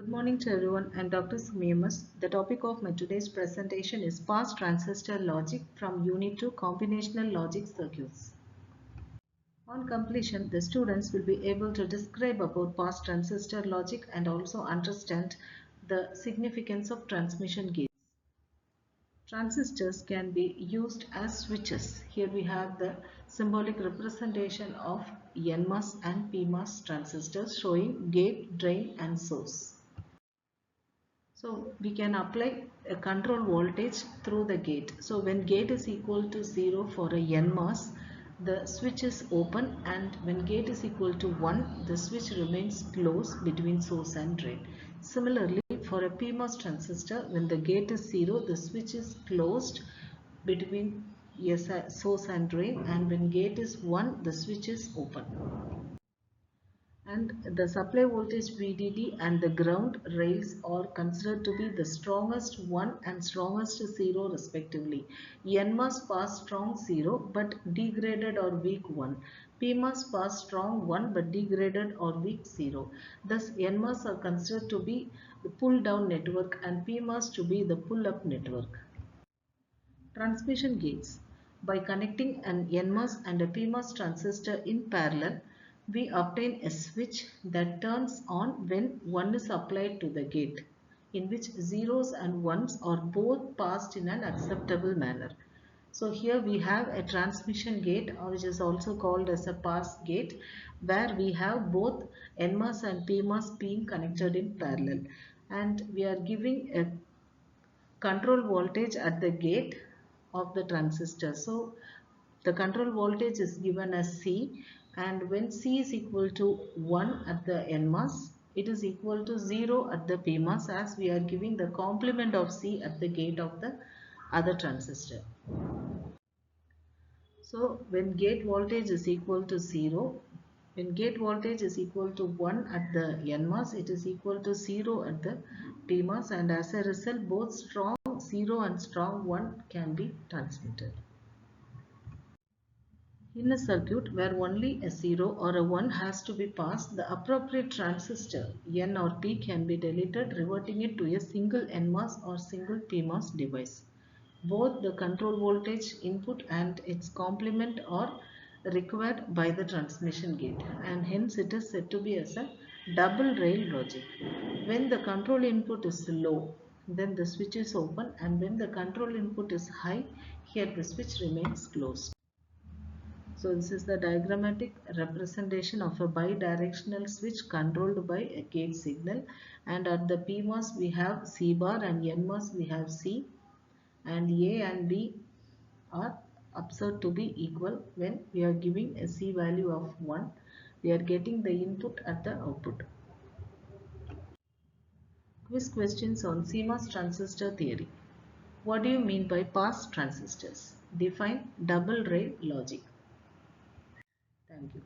Good morning to everyone. I'm Dr. Sumiyamas. The topic of my today's presentation is Pass Transistor Logic from Unit 2 Combinational Logic Circuits. On completion, the students will be able to describe about pass transistor logic and also understand the significance of transmission gates. Transistors can be used as switches. Here we have the symbolic representation of NMOS and PMOS transistors showing gate, drain and source. So we can apply a control voltage through the gate. So when gate is equal to 0 for a NMOS, the switch is open, and when gate is equal to 1, the switch remains closed between source and drain. Similarly, for a PMOS transistor, when the gate is 0, the switch is closed between source and drain, and when gate is 1, the switch is open. And the supply voltage VDD and the ground rails are considered to be the strongest 1 and strongest 0 respectively. NMOS pass strong 0 but degraded or weak 1. PMOS pass strong 1 but degraded or weak 0. Thus NMOS are considered to be the pull down network and PMOS to be the pull up network. Transmission gates. By connecting an NMOS and a PMOS transistor in parallel, we obtain a switch that turns on when 1 is applied to the gate, in which zeros and ones are both passed in an acceptable manner. So here we have a transmission gate, which is also called as a pass gate, where we have both NMOS and PMOS being connected in parallel, and we are giving a control voltage at the gate of the transistor. So the control voltage is given as C, and when C is equal to 1 at the NMOS, it is equal to 0 at the PMOS, as we are giving the complement of C at the gate of the other transistor. So when gate voltage is equal to 0, when gate voltage is equal to 1 at the NMOS, it is equal to 0 at the PMOS, and as a result both strong 0 and strong 1 can be transmitted. In a circuit where only a 0 or a 1 has to be passed, the appropriate transistor N or P can be deleted, reverting it to a single NMOS or single PMOS device. Both the control voltage input and its complement are required by the transmission gate, and hence it is said to be as a double rail logic. When the control input is low, then the switch is open, and when the control input is high, here the switch remains closed. So this is the diagrammatic representation of a bidirectional switch controlled by a gate signal, and at the PMOS we have C bar and NMOS we have C, and A and B are observed to be equal. When we are giving a C value of 1, we are getting the input at the output. Quiz questions on CMOS transistor theory. What do you mean by pass transistors? Define double rail logic. Thank you.